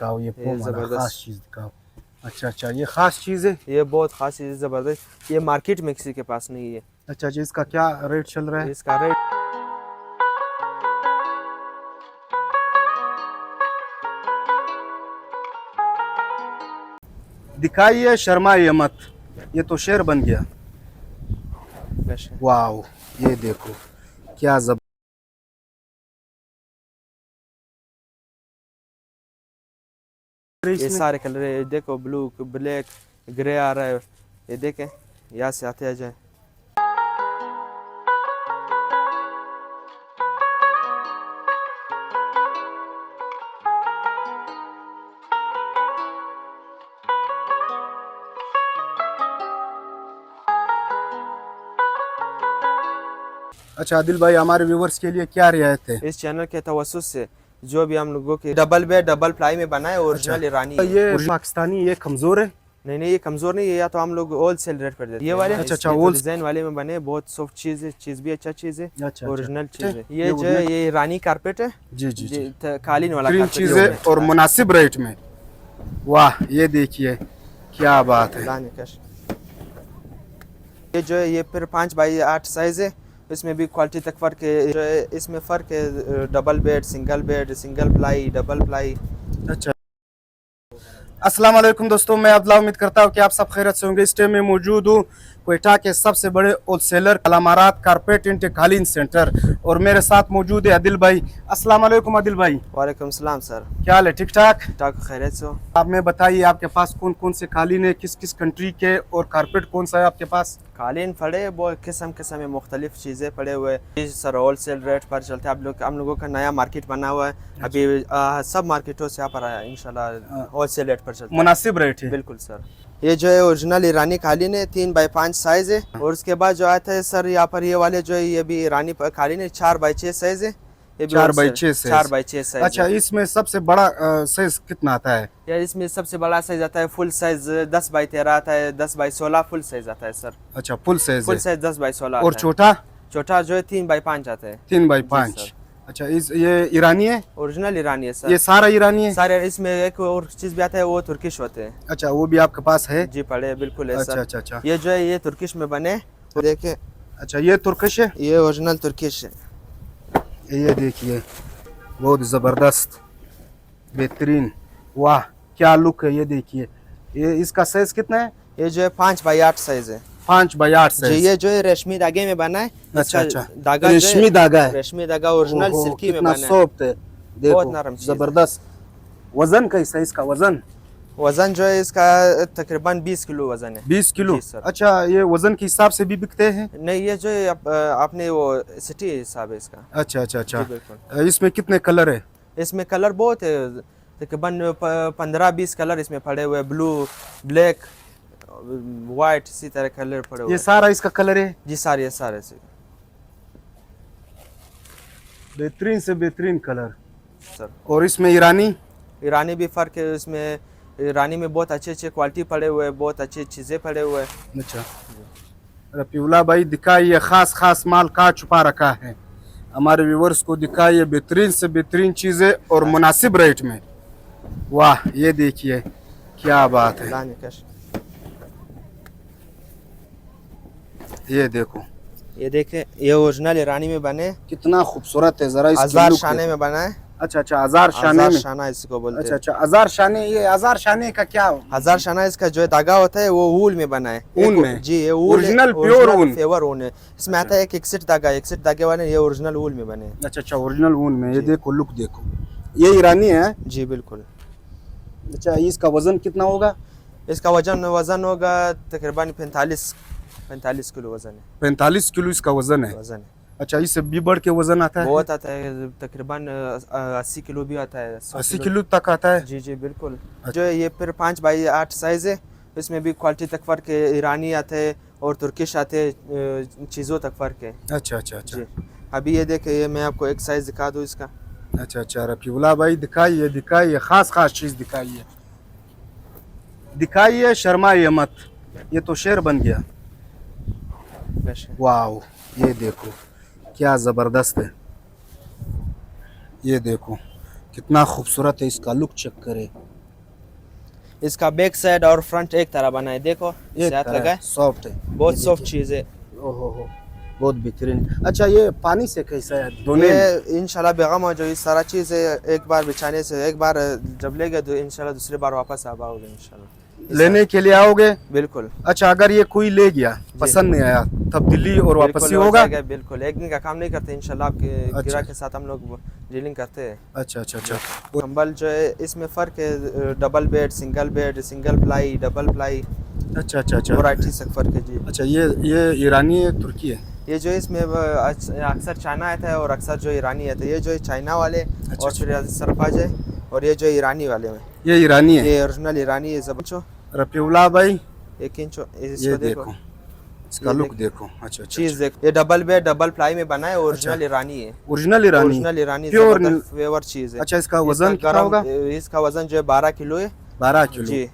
दिखाओ, ये जबरदस्त खास चीज दिखाओ। अच्छा अच्छा, ये खास चीज है। ये बहुत खास चीज़ है, ज़बरदस्त। ये मार्केट में किसी के पास नहीं है। अच्छा जी, इसका क्या रेट चल रहा है? इसका रेट दिखाइए, शर्माइए मत, ये तो शेर बन गया। वाओ, ये देखो क्या जब ये सारे कलर है, देखो ब्लू, ब्लैक, ग्रे आ रहा है। ये देखें, यहाँ से आते आ जाए। अच्छा आदिल भाई, हमारे व्यूवर्स के लिए क्या रियायत है? इस चैनल के तवस्सुस से जो भी हम लोगों के डबल बेड डबल प्लाई में बना है, ओरिजिनल ईरानी है। ये पाकिस्तानी, ये कमजोर है? नहीं, ये कमजोर नहीं है, या तो हम लोग होल सेल रेट पर देते हैं। ये वाले अच्छा, डिजाइन वाले में बने, बहुत सॉफ्ट चीज है, चीज भी अच्छा चीज है, अच्छा, ओरिजिनल चीज है। ये जो है ये ईरानी कारपेट है। जी जी जी, कालीन वाला ग्रीन कारपेट चीज है और मुनासिब रेट में। वाह, ये देखिए क्या बात है। ये जो है ये फिर 5x8 साइज है, इसमें भी क्वालिटी तक फ़र्क है। जो है इसमें फ़र्क है, double bed, single ply, double ply. अच्छा, अस्सलाम वालेकुम दोस्तों, मैं अब्दुल्ला, उम्मीद करता हूँ कि आप सब खैरियत से होंगे। इस टाइम में मौजूद हूँ क्वेटा के सबसे बड़े होलसेलर अलामारात कारपेट इंटे कालीन सेंटर, और मेरे साथ मौजूद है आदिल भाई। अस्सलाम वालेकुम आदिल भाई। वालेकुम सलाम सर, क्या हाल है? ठीक ठाक ठाक, खैरियत से हो? आप में बताइए, आपके पास कौन कौन से कालीन है, किस किस कंट्री के, और कारपेट कौन सा है आपके पास? कालीन पड़े, बहुत किस्म किस्म में मुख्तलिफ चीज़ें पड़े हुए हैं सर, होल सेल रेट पर चलते हैं। हम लोगों का नया मार्केट बना हुआ है अभी, सब मार्केटों से यहाँ पर आया इंशाल्लाह, होल सेल रेट पर चलते हैं, मुनासिब रेट है। बिल्कुल सर। ये जो है ओरिजिनल ईरानी कालीन है, 3x5 साइज है। और उसके बाद जो आता है सर, यहाँ पर ये वाले जो है ये भी ईरानी कालीन है, 4x6 साइज है। 4x6 size. अच्छा, इसमें सबसे बड़ा साइज कितना आता है? यार इसमें सबसे बड़ा साइज आता है फुल साइज 10x13 आता है, 10x16 फुल साइज आता है सर। अच्छा, फुल साइज 10x16। और छोटा? छोटा जो है 3x5 आता है। 3x5। अच्छा, ये ईरानी है? ओरिजिनल ईरानी है सर। ये सारा ईरानी है? सारे। इसमें एक और चीज भी आता है, वो तुर्किश होते हैं। अच्छा, वो भी आपके पास है? जी पड़े, बिल्कुल है अच्छा सर। अच्छा अच्छा, ये जो है ये तुर्किश में बने, देखे। अच्छा, ये तुर्किश है? ये ओरिजिनल तुर्किश है। ये देखिए, बहुत ज़बरदस्त, बेहतरीन, वाह क्या लुक है। ये देखिए, ये इसका साइज कितना है? ये जो है 5x8 साइज है। 5x8 जी, साइज। ये जो है रेशमी धागे में बना है। अच्छा अच्छा, धागा रेशमी धागा है? रेशमी धागा ओरिजिनल सिल्की में बना है, सॉफ्ट है, देखो बहुत नरम चीज़ है। जबरदस्त। वजन कैसा है इसका? वजन जो है इसका तकरीबन 20 किलो वजन है। 20 किलो? जी सर। अच्छा, ये वजन के हिसाब से भी बिकते हैं? नहीं, ये जो है आपने वो सिटी हिसाब है इसका। अच्छा अच्छा अच्छा, बिल्कुल। इसमें कितने कलर है? इसमें कलर बहुत है, तकरीबन 15-20 कलर इसमें पड़े हुए, ब्लू, ब्लैक, वाइट, इसी तरह कलर पड़े हुए। ये सारा इसका कलर है? जी सारे से बेहतरीन से बेहतरीन कलर सर। और इसमें ईरानी भी फ़र्क है, इसमें ईरानी में बहुत अच्छे क्वालिटी पड़े हुए हैं, बहुत अच्छी चीज़ें पड़े हुए हैं। अच्छा, रफीउल्लाह भाई दिखाइए, खास माल कहाँ छुपा रखा है, हमारे व्यूवर्स को दिखाइए बेहतरीन से बेहतरीन चीज़ें और मुनासिब रेट में। वाह, ये देखिए क्या बात है। ये देखो, ये देखें, ये ओरिजिनल ईरानी में बने, कितना खूबसूरत है, जरा हजार शाने में बना है। अच्छा अच्छा, हजार शाना इसको बोलते हैं। अच्छा अच्छा, हजार शाने। ये हजार शाने का क्या? हजार शाना इसका जो धागा होता है वो वूल में बना है। ऊन में? जी, ये ओरिजिनल प्योर ऊन, फेवर ऊन है। इसमें आता है एक 61 धागे वाले, ये ओरिजिनल वूल में बने हैं। अच्छा अच्छा, ओरिजिनल ऊन में। ये देखो, लुक देखो, ये ईरानी है? जी बिल्कुल। अच्छा, इसका वजन कितना होगा? इसका वजन होगा तकरीबन 45 किलो वजन है। 45 किलो इसका वजन है? अच्छा, इससे भी बढ़ के वजन आता है? बहुत आता है, तकरीबन 80 किलो भी आता है। 80 किलो तक आता है? जी बिल्कुल। जो है ये फिर 5x8 साइज है, इसमें भी क्वालिटी तक फ़र्क है, ईरानी आते हैं और तुर्किश आते हैं, चीज़ों तक फ़र्क है। अच्छा अच्छा अच्छा जी। अभी ये देखिए, मैं आपको एक साइज दिखा दूँ इसका। अच्छा अच्छा, रफीउल्लाह भाई दिखाइए, खास चीज़ दिखाइए, शर्माइए मत, ये तो शेर बन गया। वाओ, ये देखो क्या ज़बरदस्त है, ये देखो कितना खूबसूरत है, इसका लुक चेक करें। इसका बैक साइड और फ्रंट एक तरह बना है, देखो एक हाथ लगा है, सॉफ्ट है, बहुत सॉफ्ट चीज़ है। ओहो हो, बहुत बेहतरीन। अच्छा ये पानी से कैसा है धोने में? ये इंशाल्लाह बेगम हो जो ये सारा चीज़ है, एक बार बिछाने से एक बार जब लेगे तो इंशाल्लाह दूसरी बार वापस आप आओगे इंशाल्लाह लेने के लिए आओगे? बिल्कुल अच्छा अगर ये कोई ले गया पसंद नहीं आया तब्दीली और वापसी बिल्कुल हो होगा? जाएगा, बिल्कुल एक दिन का काम नहीं करते इंशाल्लाह, आपके गिरा के साथ हम लोग डीलिंग करते हैं। अच्छा अच्छा अच्छा। कंबल जो है इसमें फ़र्क है, double bed, single ply, double ply, अच्छा अच्छा अच्छा। वैरायटी से फ़र्क है जी। अच्छा ये ईरानी है तुर्की है? ये जो इसमें अक्सर चाइना आता है और अक्सर जो ईरानी आता है, ये जो है चाइना वाले और फिर सरफाज है, और ये जो ईरानी वाले हैं, ये ईरानी है, ये ओरिजिनल ईरानी है। जबरदस्त रफीउल्लाह भाई, एक इंच ये इसको देखो इसका लुक देखो। अच्छा अच्छा। चीज़ देखो, ये डबल बेड डबल प्लाई में बना है, ओरिजिनल ईरानी है, ओरिजिनल ईरानी? ओरिजिनल ईरानी प्योर फेवर चीज़ है। अच्छा इसका वजन कितना होगा? इसका वजन जो है 12 किलो है। 12 किलो जी,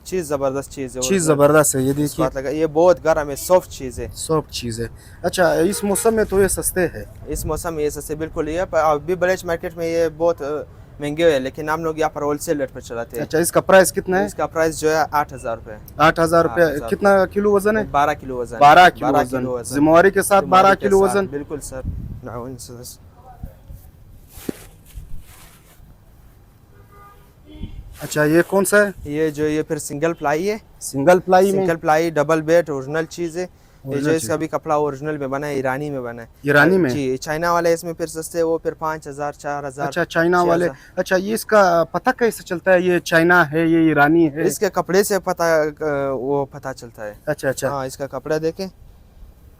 चीज़ ज़बरदस्त चीज़ है, चीज़ ज़बरदस्त है, ये देखिए बात लगा, ये बहुत गर्म है, सॉफ्ट चीज़ है। सॉफ्ट चीज़ है। अच्छा इस मौसम में तो ये सस्ते है? इस मौसम में ये सस्ते बिल्कुल, ये अभी बलेच मार्केट में ये बहुत महंगे है, लेकिन हम लोग यहाँ पर होलसेल रेट पर चलाते हैं। अच्छा इसका प्राइस कितना है? इसका प्राइस जो है 8,000 रुपये। 8,000 रुपये। कितना किलो वजन है? 12 किलो वजन। 12 किलो वजन, जिम्मेवारी के साथ 12 किलो वजन? बिल्कुल सर। अच्छा ये कौन सा है? ये फिर सिंगल प्लाई है, सिंगल प्लाई में? Single ply double bed original चीज़ है। ये जो ओरिजिनल इसका भी कपड़ा ओरिजिनल में बना है, ईरानी में बना है। ईरानी में? जी, चाइना वाले इसमें फिर सस्ते, वो फिर 5,000 4,000। अच्छा चाइना वाले। अच्छा ये इसका पता कैसे चलता है ये चाइना है ये ईरानी है? इसके कपड़े से वो पता चलता है। अच्छा अच्छा। हाँ, इसका कपड़ा देखें,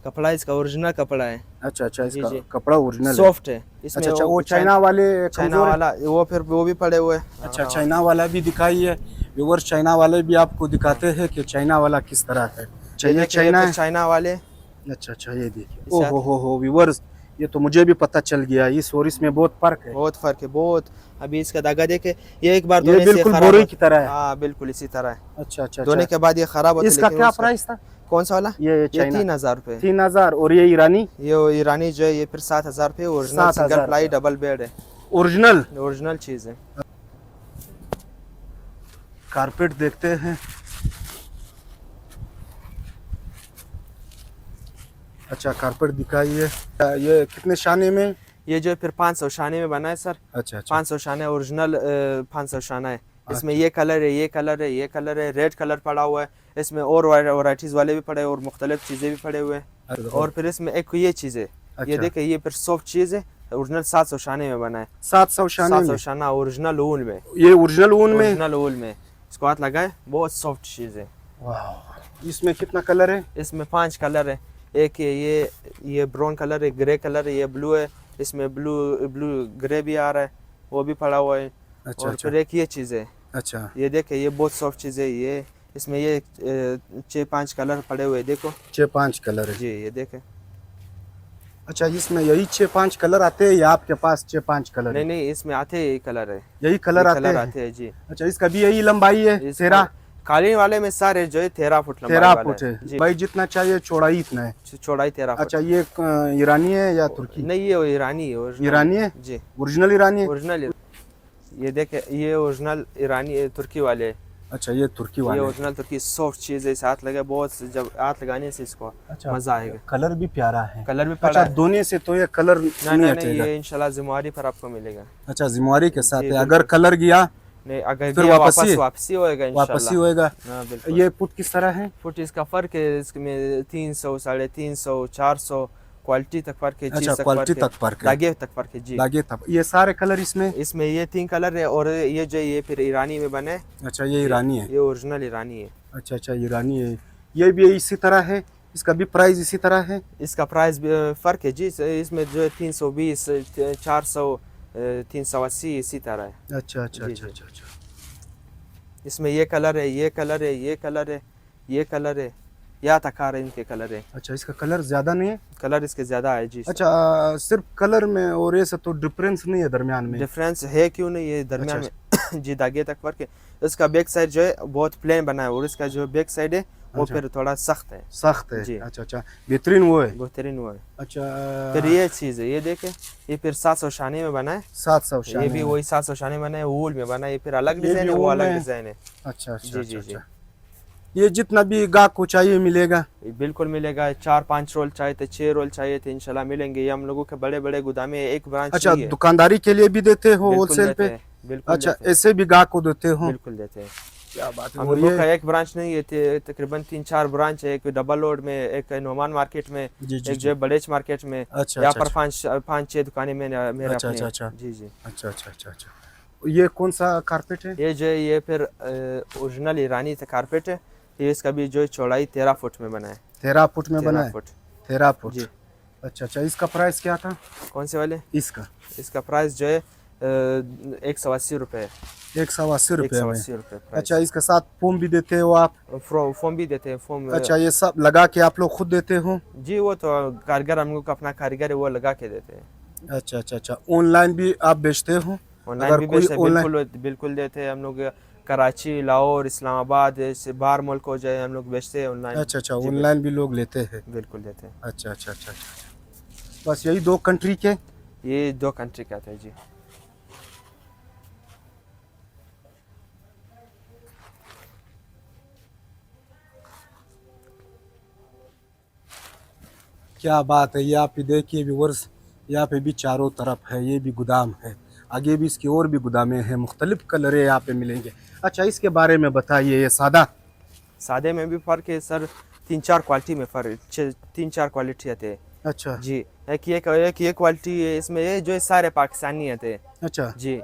कपड़ा इसका ओरिजिनल कपड़ा है। अच्छा अच्छा, इसका जी। कपड़ा ओरिजिनल सॉफ्ट है इसमें। अच्छा अच्छा, वो चाइना वाले चाइना कमजोर है? वाला वो फिर वो भी पड़े हुए हैं। अच्छा चाइना वाला भी दिखाइए व्यूअर्स, चाइना वाले भी आपको दिखाते हैं कि चाइना वाला किस तरह है। चाहिए चाइना है? चाइना वाले। अच्छा अच्छा ये देखिए, ओ हो व्यूअर्स, ये तो मुझे भी पता चल गया, इस और इसमें बहुत फर्क है। बहुत फर्क है बहुत। अभी इसका धागा देखे, ये एक बार ये धोने से बिल्कुल खराब बोरी की तरह है। हाँ बिल्कुल इसी तरह है। अच्छा अच्छा धोने के बाद ये खराब होता है। इसका क्या प्राइस था? कौन सा वाला? ये चाइना 3,000 रुपये। 3,000। और ये ईरानी? ये ईरानी जो है ये फिर 7,000 रुपये, original single ply double bed है, ओरिजिनल चीज़ है। कारपेट देखते हैं। अच्छा कारपेट दिखाइए, ये कितने शाने में? ये जो है फिर 500 शाने में बना है सर। अच्छा अच्छा 500 शाना है ओरिजिनल, 500 शाना है। इसमें ये कलर है, ये कलर है, ये कलर है, रेड कलर पड़ा हुआ है। इसमें और वैराइटीज़ वाले भी पड़े हैं और मुख्तलिफ चीज़ें भी पड़े हुए हैं। और फिर इसमें एक ये चीज़ है, ये देखे, ये फिर सॉफ्ट चीज़ है, ओरिजिनल 700 शाने में बना है। 700 शाने में? 700 शाना ओरिजिनल ऊन में। ये ओरिजिनल ऊन में? ओरिजिनल ऊन में। इसको हाथ लगाए, बहुत सॉफ्ट चीज़ है। वाह। इसमें कितना कलर है? इसमें 5 कलर है। एक है ये ब्राउन कलर है, ग्रे कलर है, ये ब्लू है, इसमें ब्लू ग्रे भी आ रहा है, वो भी पड़ा हुआ है। अच्छा और अच्छा। फिर एक ये चीज़ है। अच्छा ये देखे, ये बहुत सॉफ्ट चीज़ है। ये इसमें ये 6-5 कलर पड़े हुए, देखो 6-5 कलर है जी, ये देखे। अच्छा इसमें यही 6-5 कलर आते हैं या आपके पास 6-5 कलर? नहीं, इसमें आते हैं यही कलर है। यही कलर आते हैं जी। अच्छा इसका भी यही लंबाई है? 13? कालीन वाले में सारे जो है 13 फुट लंबाई 13 वाला फुट है जी। भाई, जितना चाहिए चौड़ाई इतना है? चौड़ाई 13 फुट। अच्छा ये ईरानी है या तुर्की? नहीं, ये ईरानी है। ईरानी है जी, ओरिजिनल ईरानी है? ओरिजिनल। ये देखे, ये ओरिजिनल ईरानी तुर्की वाले। अच्छा ये तुर्की वाले? ये ओरिजिनल तुर्की सॉफ्ट चीज़ है, इसे हाथ लगे बहुत, जब हाथ लगाने से इसको अच्छा मज़ा आएगा। कलर भी प्यारा है? कलर भी अच्छा धोने से तो ये कलर नहीं हटेगा? ये इंशाल्लाह जिम्मेवारी पर आपको मिलेगा। अच्छा जिम्मेवारी के साथ है, अगर कलर गया नहीं, अगर फिर गया वापसी होएगा इंशाल्लाह। वापसी होएगा। हाँ बिल्कुल। ये फुट किस तरह है? फुट इसका फ़र्क है, इसमें 300 350 400 क्वालिटी तक फ़र्क है। अच्छा क्वालिटी तक फर्क है, धागे तक फ़र्क है जी। धागे तक। ये सारे कलर इसमें? इसमें ये 3 कलर है, और ये जो ये फिर ईरानी में बने। अच्छा ये ईरानी है? ये ओरिजिनल ईरानी है। अच्छा अच्छा ईरानी है। ये भी इसी तरह है? इसका भी प्राइस इसी तरह है? इसका प्राइस फ़र्क है जी, इसमें जो है 320 400 380 इसी तरह है। अच्छा अच्छा अच्छा अच्छा अच्छा। इसमें ये कलर है, ये कलर है, ये कलर है, ये कलर है, या तकार है, इनके कलर है। अच्छा इसका कलर ज्यादा नहीं है? कलर इसके ज़्यादा है जी। अच्छा सिर्फ कलर में और ये सब तो डिफरेंस नहीं है दरमियान में? डिफरेंस है, क्यों नहीं, ये दरमियान में जी धागे तक फ़र्क है। इसका बैक साइड जो है बहुत प्लेन बना है, और इसका जो बैक साइड है वो फिर थोड़ा सख्त है। सख्त है जी। अच्छा अच्छा, बेहतरीन वो है? बेहतरीन हुआ है। अच्छा फिर ये चीज़ है, ये देखे, ये फिर 700 शाने में बना है। 700 ये भी वही 700 शाने में बना है, वूल में बना है। ये फिर अलग डिज़ाइन है, वो अलग डिज़ाइन है। अच्छा अच्छा जी अच्छा जी जी, अच्छा। ये जितना भी गाहक को चाहिए मिलेगा? बिल्कुल मिलेगा। 4-5 रोल चाहिए थे, 6 रोल चाहिए थे, इंशाल्लाह मिलेंगे। ये हम लोगों के बड़े बड़े गोदाम में एक ब्रांच अच्छा, नहीं है। दुकानदारी के लिए भी देते हो बिल्कुल होलसेल देते पे? हैं, बिल्कुल अच्छा, देते हैं, ऐसे भी गाहक को देते हो? बिल्कुल देते हैं। क्या बात है। हम और लोगों ये का एक ब्रांच नहीं है, तकरीबन 3-4 ब्रांच है। एक डबल रोड में, एक नोमान मार्केट में, जी जी एक जो जी। है बड़ेच मार्केट में। अच्छा यहाँ अच्छा पर अच्छा 5-6 दुकानें मेरे अच्छा अपने अच्छा हैं। अच्छा जी जी। अच्छा अच्छा अच्छा अच्छा। ये कौन सा कारपेट है? ये जो है, ये फिर ओरिजिनल ईरानी से कारपेट है। ये इसका भी जो है चौड़ाई 13 फुट में बना है। 13 फुट में बना 13 है? Foot 13 foot. जी। अच्छा अच्छा, इसका प्राइस क्या था? कौन से वाले? इसका इसका प्राइस जो है 180 रुपये। 180 रुपये में? 180 रुपये अच्छा, प्राइस। इसके साथ फोम भी देते हो आप? फोम भी देते हैं, फोम। अच्छा, ये सब लगा के आप लोग खुद देते हो? जी, वो तो कारीगर, हम लोग का अपना कारीगर है, वो लगा के देते हैं। अच्छा अच्छा अच्छा। ऑनलाइन भी आप बेचते हो? ऑनलाइन अगर भी कोई बेचते हैं, ऑनलाइन, बिल्कुल बिल्कुल देते हैं हम लोग। कराची, लाहौर, इस्लामाबाद, ऐसे बाहर मुल्क हो जाए, हम लोग बेचते हैं ऑनलाइन। अच्छा अच्छा, जी ऑनलाइन भी लोग लेते हैं? बिल्कुल देते हैं। अच्छा अच्छा अच्छा अच्छा। बस यही 2 कंट्री के? ये 2 कंट्री का था जी। क्या बात है। ये आप ही देखिए व्यूवर्स, यहाँ पे भी चारों तरफ है, ये भी गोदाम है, आगे भी इसकी और भी गोदामें हैं, मुख्तलिफ कलरें यहाँ पे मिलेंगे। अच्छा, इसके बारे में बताइए। ये सादा? सादे में भी फ़र्क है सर, 3-4 क्वालिटी में फ़र्क, 3-4 क्वालिटी आते हैं। अच्छा जी, एक ये क्वालिटी है, इसमें ये जो है सारे पाकिस्तानी आते हैं। अच्छा। जी,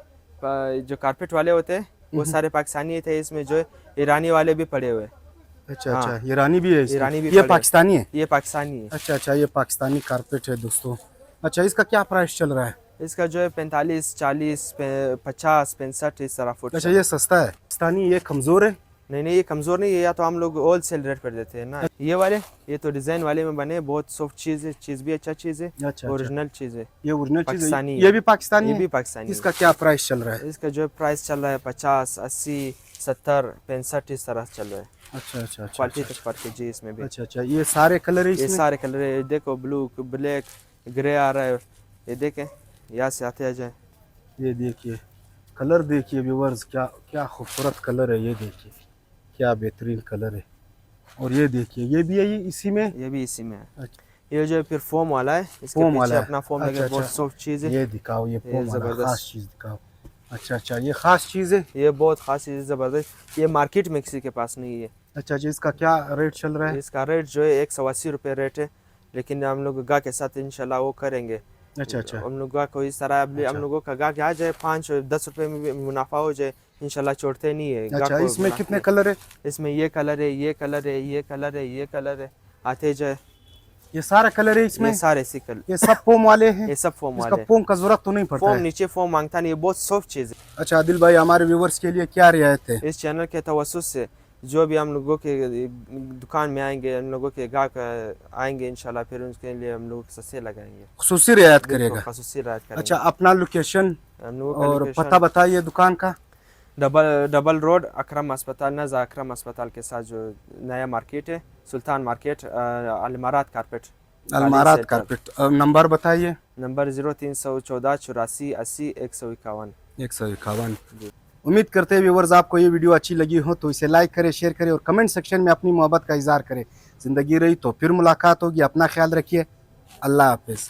जो कारपेट वाले होते हैं वो सारे पाकिस्तानी थे। इसमें जो है ईरानी वाले भी पड़े हुए हैं। अच्छा हाँ, अच्छा, ईरानी भी है इसमें? ईरानी भी ये पड़े। पाकिस्तानी है? ये पाकिस्तानी है। अच्छा अच्छा, ये पाकिस्तानी कारपेट है दोस्तों। अच्छा, इसका क्या प्राइस चल रहा है? इसका जो है 45, 40, 50, 65 इस तरह फुट अच्छा, का। ये सस्ता है? पाकिस्तानी ये कमज़ोर है? नहीं नहीं, ये कमज़ोर नहीं है, या तो हम लोग होल सेल रेट पर देते हैं ना। ये वाले, ये तो डिज़ाइन वाले में बने, बहुत सॉफ्ट चीज़ है, चीज़ भी अच्छा चीज़ है, अच्छा अच्छा, ओरिजिनल चीज़ है, ये ओरिजिनल चीज़ है? पाकिस्तानी ये है। भी पाकिस्तानी ये है? भी पाकिस्तानी इसका है। क्या प्राइस चल रहा है? इसका जो प्राइस चल रहा है 50, 80, 70, 65 इस तरह चल रहा है। अच्छा अच्छा अच्छा क्वालिटी अच्छा तक फर्क है जी इसमें भी। अच्छा अच्छा। ये सारे कलर है ये इसमें? सारे कलर है, देखो ब्लू, ब्लैक, ग्रे आ रहा है। ये देखें, यहाँ से आते आ जाए। ये देखिए कलर, देखिए व्यूवर्स, क्या क्या खूबसूरत कलर है। ये देखिए क्या बेहतरीन कलर है। और ये देखिए, ये भी है इसी में? ये भी इसी में है। अच्छा, ये जो है फिर फोम वाला है, इसके फोम पीछे वाला है? अपना फोम लगे, अच्छा बहुत अच्छा, सॉफ्ट चीज़ है। ये दिखाओ, ये फोम वाला ज़बरदस्त। खास चीज़ दिखाओ। अच्छा अच्छा, ये खास चीज़ है? ये बहुत खास चीज़ है, ज़बरदस्त। ये मार्केट में किसी के पास नहीं है। अच्छा जी, इसका क्या रेट चल रहा है? इसका रेट जो है 180 रुपये रेट है, लेकिन हम लोग गाह के साथ इंशाल्लाह वो करेंगे। अच्छा अच्छा हम लोग गाह को इस तरह, हम अच्छा लोगों का गाह आ जाए, 5-10 रुपये में भी मुनाफा हो जाए, इंशाल्लाह छोड़ते नहीं है गाह अच्छा। को इसमें मुनाफे कितने में। कलर है? इसमें ये कलर है, ये कलर है, ये कलर है, ये कलर है, आते जाए। ये सारा कलर है इसमें? ये सारे सिकल, ये सब फोम वाले हैं? ये सब फोम इसका वाले। फोम का जरूरत तो नहीं पड़ता फोम है? नीचे फोम मांगता नहीं है, बहुत सॉफ्ट चीज़ है। अच्छा आदिल भाई, हमारे व्यूवर्स के लिए क्या रियायत है? इस चैनल के तवज्जुह से जो भी हम लोगों के दुकान में आएंगे, हम लोगों के गाहक आएंगे इंशाल्लाह, फिर उनके लिए हम लोग सस्ते लगाएंगे, खुसूसी रियायत बिल्कुल करेगा? खसूसी रायत करेंगे। अच्छा, अपना लोकेशन हम लोगों का और लोकेशन पता बताइए दुकान का। डबल रोड, अकरम अस्पताल, नज़ा अकरम अस्पताल के साथ जो नया मार्केट है, सुल्तान मार्केट, अलमारात कारपेट, अलमारात कारपेट। नंबर बताइए। नंबर 0314 84 80 151। 151। जी। उम्मीद करते हैं व्यूवर्स आपको ये वीडियो अच्छी लगी हो तो इसे लाइक करें, शेयर करें और कमेंट सेक्शन में अपनी मोहब्बत का इजहार करें। ज़िंदगी रही तो फिर मुलाकात होगी। अपना ख्याल रखिए। अल्लाह हाफिज़।